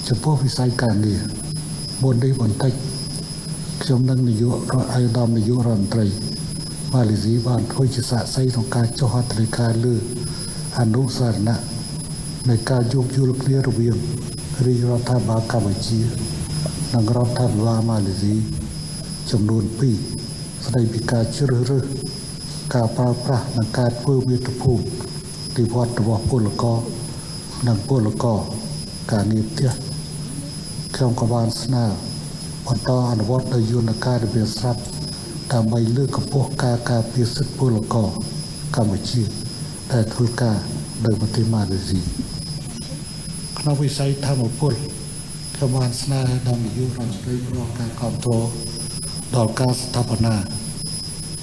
ចំពោះវិស័យការងារមុននេះបន្តិចខ្ញុំនឹងនាយកអាយដាមនាយករដ្ឋមន្ត្រីម៉ាឡេស៊ីបានធ្វើជាសាក្សីក្នុងការចុះហត្ថលេខាលើអនុសារណៈនៃការយោគយល់គ្នារវាងរាជរដ្ឋាភិបាលកម្ពុជានិងរដ្ឋាភិបាលម៉ាឡេស៊ីចំនួន2ស្ដីពីការជ្រើសរើសការប្រើប្រាស់និងការធ្វើមាតុភូមិទីវត្តរបស់ពលករនិងពលករការងារផ្ទះខ្ញុំក៏បានស្នើបន្តអនុវត្តដោយយន្តការរបៀបស្រាប់ដើម្បីលើកកម្ពស់ការការពារសិទ្ធិពលករកម្ពុជាដែលធ្វើការនៅប្រទេសម៉ាឡេស៊ីក្នុងវិស័យធម្មពលខ្ញុំបានស្នើដល់នាយករដ្ឋមន្ត្រីផ្តល់ការគ្រប់គ្រងដល់ការស្ថាបនា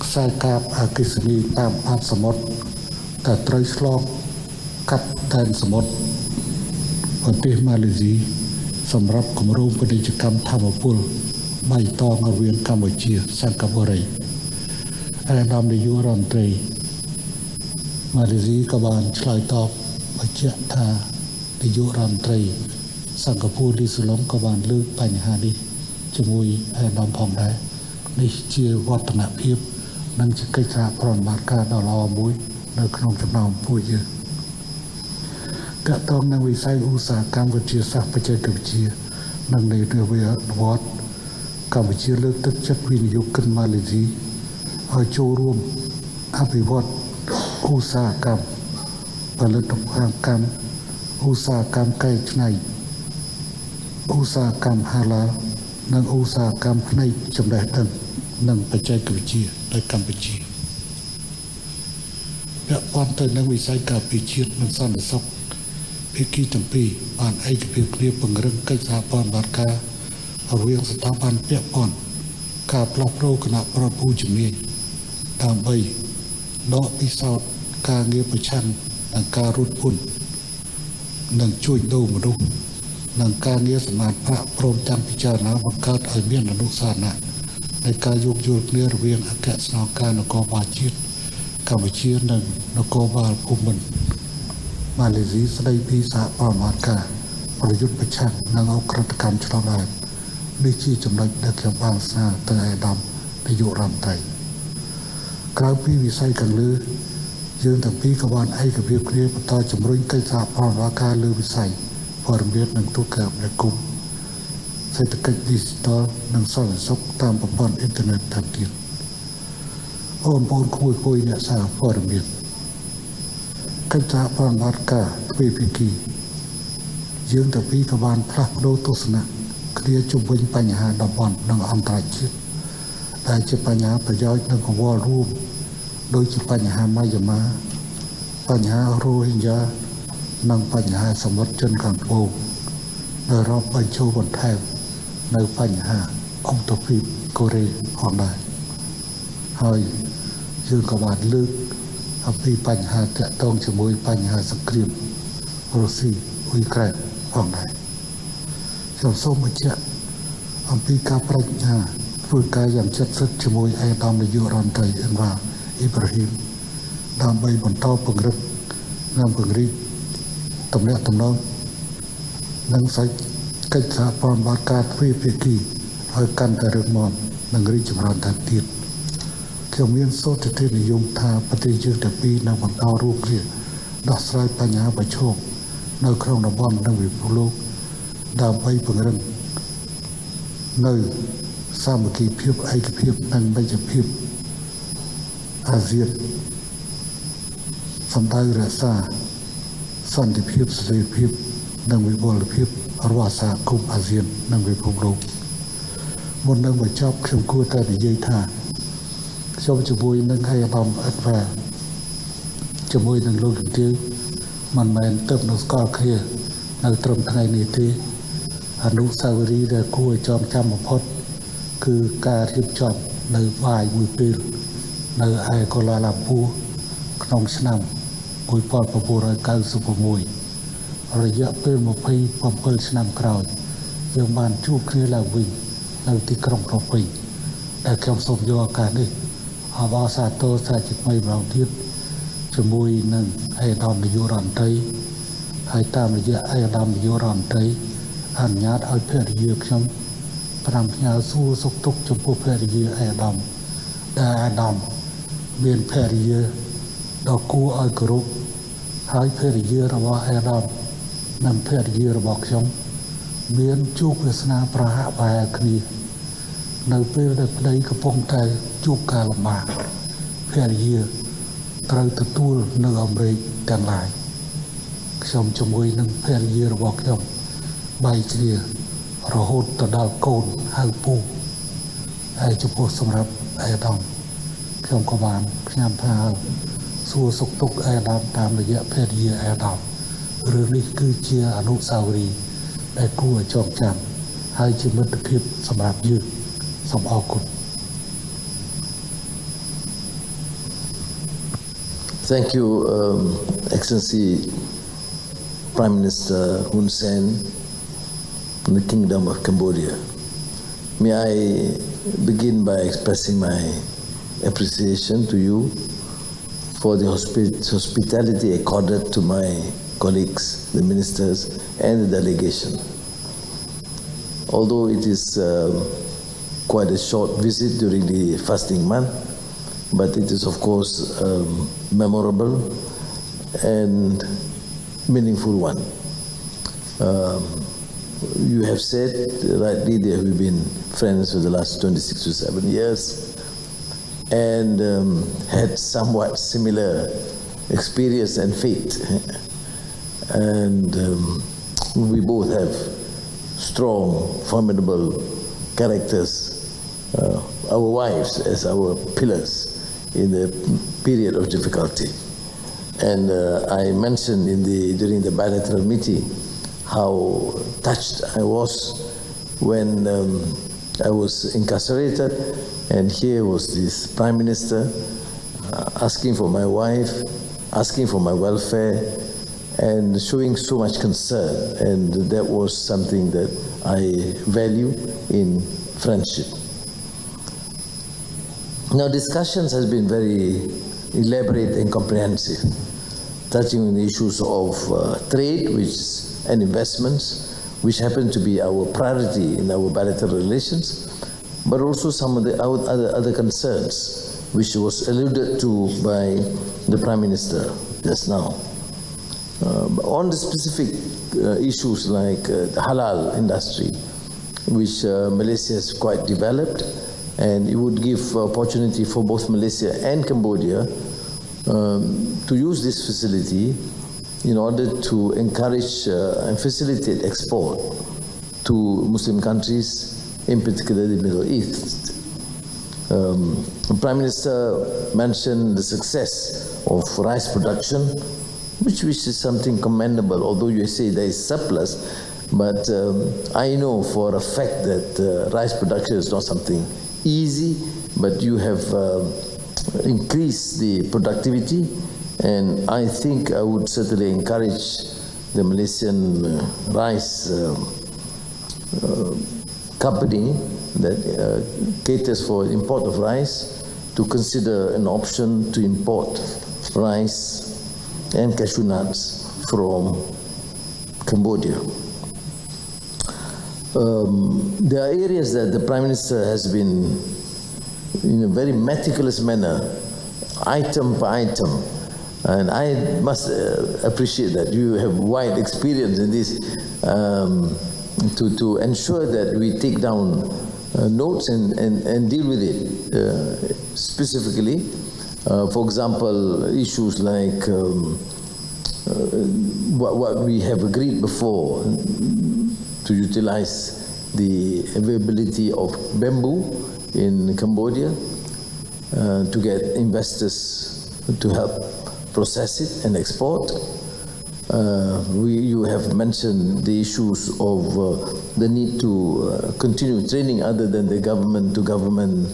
ខ្សែកាបអគ្គិសនីតាមបាតសមុទ្រតែត្រូវឆ្លងកាត់ដែនសមុទ្រប្រទេសម៉ាឡេស៊ីសម្រាប់គម្រោងពាណិជ្ជកម្មធម្មពលបៃតងរវាងកម្ពុជាសិង្ហបុរីអាយដាមនាយករដ្ឋមន្ត្រីម៉ាឡេស៊ីក៏បានឆ្លើយតបបញ្ជាក់ថានាយករដ្ឋមន្ត្រីសិង្ហបុរីស៊ូឡុងក៏បានលើកបញ្ហានេះជាមួយអាយដាមផងដែរនេះជាវឌ្ឍនភាពនិងជាកិច្ចសហប្រតិបត្តិការដ៏ល្អមួយនៅក្នុងចំណោមពួកយើងតកតងនឹងវិស័យឧស្សាហកម្មវិទ្យាសាស្ត្របច្ចេកវិទ្យានិងនវានុវត្តន៍កម្ពុជាលើកទឹកចិត្តវិនិយោគិនម៉ាឡេស៊ីឲ្យចូលរួមអភិវឌ្ឍឧស្សាហកម្មផលិតកម្មឧស្សាហកម្មកែច្នៃឧស្សាហកម្មហាឡាល់និងឧស្សាហកម្មផ្នែកចំណេះដឹងនិងបច្ចេកវិទ្យានៅកម្ពុជាពាក់ព័ន្ធទៅនឹងវិស័យការពារជាតិនិងសន្តិសុខភាគីទាំងពីរបានឯកភាពគ្នាពង្រឹងកិច្ចសហប្រតិបត្តិការរវាងស្ថាប័នពាក់ព័ន្ធការផ្លាស់ប្ដូរគណៈប្រតិភូជំនាញដើម្បីដកពិសោធន៍ការងារប្រឆាំងនឹងការរត់ពន្ធនិងជួញដូរមនុស្សនិងការងារសម្អាតប្រាក់ព្រមទាំងពិចារណាបង្កើតឲ្យមានអនុសារណៈនៃការយោគយល់គ្នារវាងអគ្គស្នងការនគរបាលជាតិកម្ពុជានិងនគរបាលភូមិន្ទម៉ាឡេស៊ីស្ដីពីសហប្រតិបត្តិការប្រយុទ្ធប្រឆាំងនឹងអក្រិតកម្មឆ្លងដែននេះជាចំណុចដែលខ្ញុំបានស្នើទៅអាយដាមនាយករដ្ឋមន្ត្រីក្រៅពីវិស័យខាងលើយើងទាំងពីរក៏បានឯកភាពគ្នាបន្តជំរុញកិច្ចសហប្រតិបត្តិការលើវិស័យព័ត៌មាននិងទូរគមនាគមន៍សេដ្ឋកិច្ច Digital និងសន្តិសុខតាមប្រព័ន្ធអ៊ីនធឺណិតថែមទៀតបងប្អូនគួយអ្នកសារព័ត៌មានកិច្ចសហប្រតិបត្តិការទ្វេភាគីយើងទាំងពីរក៏បានផ្លាស់ប្ដូរទស្សនៈគ្នាជុំវិញបញ្ហាតំបន់និងអន្តរជាតិដែលជាបញ្ហាប្រយោជន៍និងកង្វល់រួមដូចជាបញ្ហាម៉ាយ៉ាម៉ាបញ្ហារ៉ូហិញ៉ានិងបញ្ហាសមុទ្រចិនខាងត្បូងដែលរាប់បញ្ចូលបន្ថែមនៅបញ្ហាអង្គទ្វីបកូរ៉េផងដែរហើយយើងក៏បានលើកអំពីបញ្ហាតាក់ទងជាមួយបញ្ហាសង្គ្រាមរុស្ស៊ីអ៊ុយក្រែនផងដែរខ្ញុំសូមបញ្ជាក់អំពីការបញ្ញាធ្វើការយ៉ាងជិតស្និទ្ធជាមួយអាយដាមនាយករដ្ឋមន្ត្រីអ៊ីវ៉ាអ៊ីប្រាហ៊ីមដើម្បីបន្តពង្រឹងនិងពង្រីកទំនាក់ទំនងនិងកិច្ចសហប្រតិបត្តិការទ្វេភាគីឲ្យកាន់តែរឹងមាំនិងរីកចម្រើនថែមទៀតខ្ញុំមានសូត្រទិនិយមថាប្រទេសយើងទាំងពីរនឹងបន្តរួមគ្នាដោះស្រាយបញ្ហាប្រឈមនៅក្នុងតំបន់និងពិភពលោកដើម្បីពង្រឹងនៅសាមគ្គីភាពឯកភាពនិងមិត្តភាពអាស៊ានសម្ដៅរក្សាសន្តិភាពសេរីភាពនិងវិបុលភាពរបស់សហគមន៍អាស៊ាននិងពិភពលោកមុននឹងបញ្ចប់ខ្ញុំគួរតែនិយាយថាខ្ញុំជាមួយនឹងអាយដាមអេដវ៉ាជាមួយនឹងលោកជំទាវមិនមែនទៅនៅស្គាល់គ្នានៅត្រឹមថ្ងៃនេះទេអនុស្សាវរីយ៍ដែលគួរឲ្យចងចាំបំផុតគឺការរៀបចំនៅបាយមួយពេលនៅឯកូឡាឡាំពូក្នុងឆ្នាំ1996រយៈពេល27ឆ្នាំក្រោយយើងបានជួបគ្នាឡើងវិញនៅទីក្រុងភ្នំពេញដែលខ្ញុំសូមយកឱកាសនេះអបអរសាទរសាជាថ្មីម្ដងទៀតជាមួយនឹងអាយដាមនាយករដ្ឋមន្ត្រីហើយតាមរយៈអាយដាមនាយករដ្ឋមន្ត្រី អនុញ្ញាតឲ្យភរិយាខ្ញុំប្រាំផ្ញើសួរសុខទុក្ខចំពោះភរិយាអាដាមដែលអាដាមមានភរិយាដ៏គួរឲ្យគោរពហើយភរិយារបស់អាដាមនិងភរិយារបស់ខ្ញុំមានជួបវាសនាប្រហាក់ប្រហែលគ្នានៅពេលដែលប្តីកំពុងតែជួបការលំបាកភរិយាត្រូវទទួលនៅអាមេរិកទាំងឡាយខ្ញុំជាមួយនឹងភរិយារបស់ខ្ញុំបែកគ្នារហូតទៅដល់កូនហៅពូហើយចំពោះសម្រាប់អាដាមខ្ញុំក៏បានផ្ញើថាសួរសុខទុក្ខអាដាមតាមរយៈភរិយាអាដាមរឿងនេះគឺជាអនុស្សាវរីយ៍ដែលគួរឲ្យចងចាំហើយជាមិត្តភាពសម្រាប់យើងសូមអរគុណ Thank you, Excellency Prime Minister Hun Sen, from the Kingdom of Cambodia. May I begin by expressing my appreciation to you for the hospitality accorded to my colleagues, the ministers, and the delegation. Although it is quite a short visit during the fasting month, but it is of course memorable and meaningful one. You have said rightly that we've been friends for the last 26 to 7 years and had somewhat similar experience and fate. And we both have strong, formidable characters, our wives as our pillars in the period of difficulty. And I mentioned during the bilateral meeting how touched I was when I was incarcerated, and here was this Prime Minister asking for my wife, asking for my welfare, and showing so much concern, and that was something that I value in friendship. Now, discussions has been very elaborate and comprehensive, touching on the issues of trade and investments, which happen to be our priority in our bilateral relations, but also some of the other concerns, which was alluded to by the Prime Minister just now. On the specific issues like the halal industry, which Malaysia has quite developed, and it would give opportunity for both Malaysia and Cambodia to use this facility in order to encourage and facilitate export to Muslim countries, in particular the Middle East. The Prime Minister mentioned the success of rice production, which is something commendable, although you say there is surplus, but I know for a fact that rice production is not something easy, but you have increased the productivity, and I think I would certainly encourage the Malaysian rice company that caters for import of rice to consider an option to import rice and cashew nuts from Cambodia. There are areas that the Prime Minister has been, in a very meticulous manner, item by item, and I must appreciate that you have wide experience in this, to ensure that we take down notes and deal with it specifically. For example, issues like what we have agreed before, to utilize the availability of bamboo in Cambodia to get investors to help process it and export. You have mentioned the issues of the need to continue training other than the government-to-government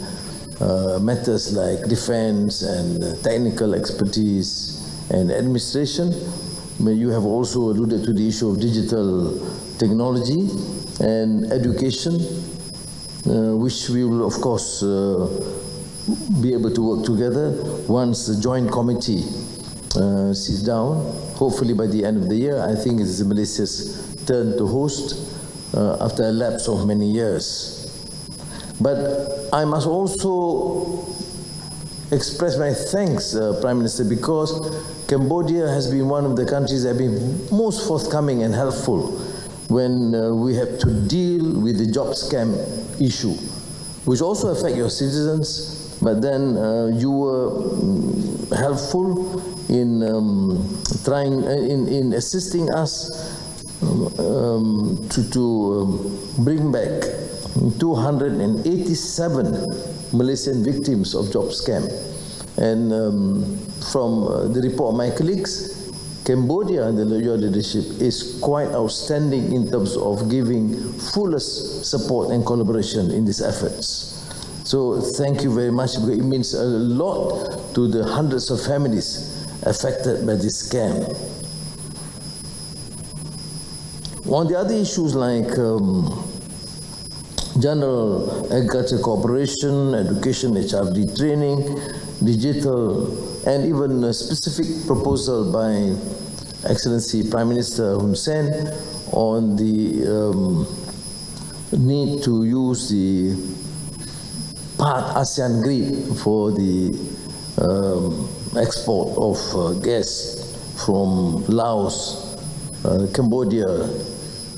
matters like defense and technical expertise and administration. You have also alluded to the issue of digital technology and education, which we will of course be able to work together once the joint committee sits down. Hopefully by the end of the year, I think it is Malaysia's turn to host after a lapse of many years. But I must also express my thanks, Prime Minister, because Cambodia has been one of the countries that have been most forthcoming and helpful when we have to deal with the job scam issue, which also affect your citizens, but then you were helpful in in assisting us to bring back 287 Malaysian victims of job scam. And from the report of my colleagues, Cambodia under your leadership is quite outstanding in terms of giving fullest support and collaboration in these efforts. So thank you very much, because it means a lot to the hundreds of families affected by this scam. On the other issues like general agriculture cooperation, education, HRD training, digital, and even a specific proposal by Excellency Prime Minister Hun Sen on the need to use the part ASEAN grid for the export of gas from Laos, Cambodia,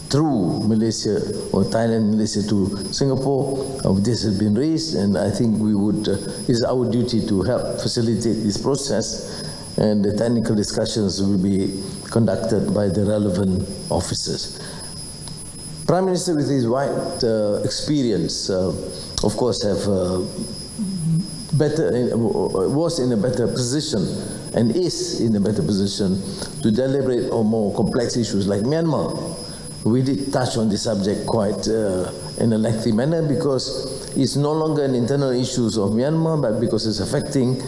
through Malaysia or Thailand, Malaysia to Singapore. This has been raised, and I think we would, it's our duty to help facilitate this process, and the technical discussions will be conducted by the relevant officers. Prime Minister, with his wide experience, of course, was in a better position and is in a better position to deliberate on more complex issues like Myanmar. We did touch on the subject quite in a lengthy manner, because it's no longer an internal issue of Myanmar, but because it's affecting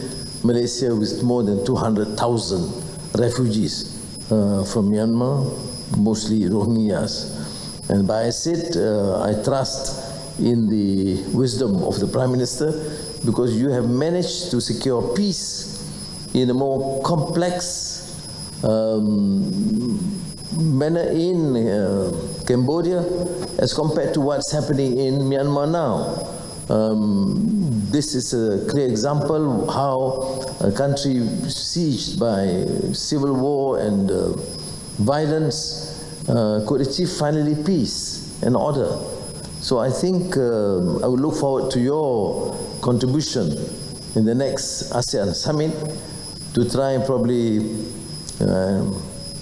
Malaysia with more than 200,000 refugees from Myanmar, mostly Rohingyas. And by I said, I trust in the wisdom of the Prime Minister, because you have managed to secure peace in a more complex manner in Cambodia as compared to what's happening in Myanmar now. This is a clear example how a country sieged by civil war and violence could achieve finally peace and order. So I think I would look forward to your contribution in the next ASEAN summit to try and probably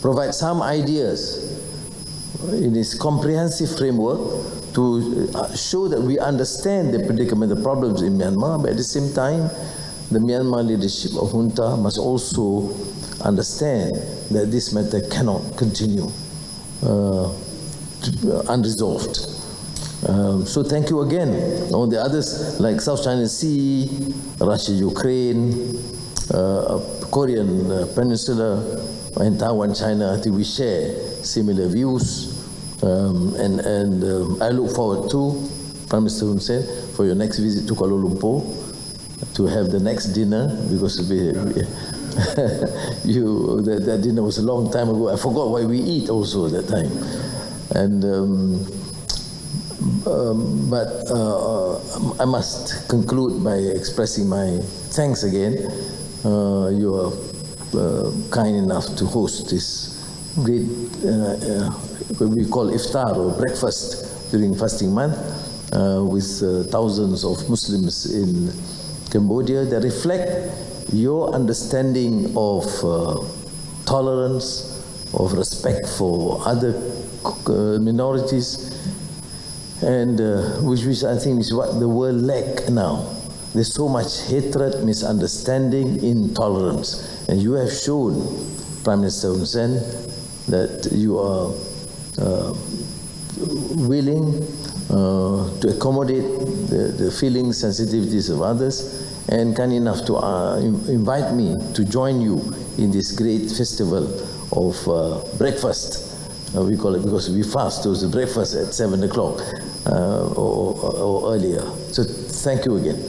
provide some ideas in this comprehensive framework to show that we understand the predicament, the problems in Myanmar, but at the same time, the Myanmar leadership of junta must also understand that this matter cannot continue unresolved. So thank you again. On the others, like South China Sea, Russia, Ukraine, Korean Peninsula, and Taiwan, China, I think we share similar views. And I look forward to, Prime Minister Hun Sen, for your next visit to Kuala Lumpur, to have the next dinner, because that dinner was a long time ago. I forgot why we eat also at that time. And I must conclude by expressing my thanks again. You are kind enough to host this great, what we call iftar or breakfast during fasting month with thousands of Muslims in Cambodia that reflect your understanding of tolerance, of respect for other minorities, and which I think is what the world lacks now. There's so much hatred, misunderstanding, intolerance, and you have shown, Prime Minister Hun Sen, that you are willing to accommodate the feelings, sensitivities of others, and kind enough to invite me to join you in this great festival of breakfast. We call it, because we fast, it was the breakfast at 7 o'clock or earlier. So thank you again.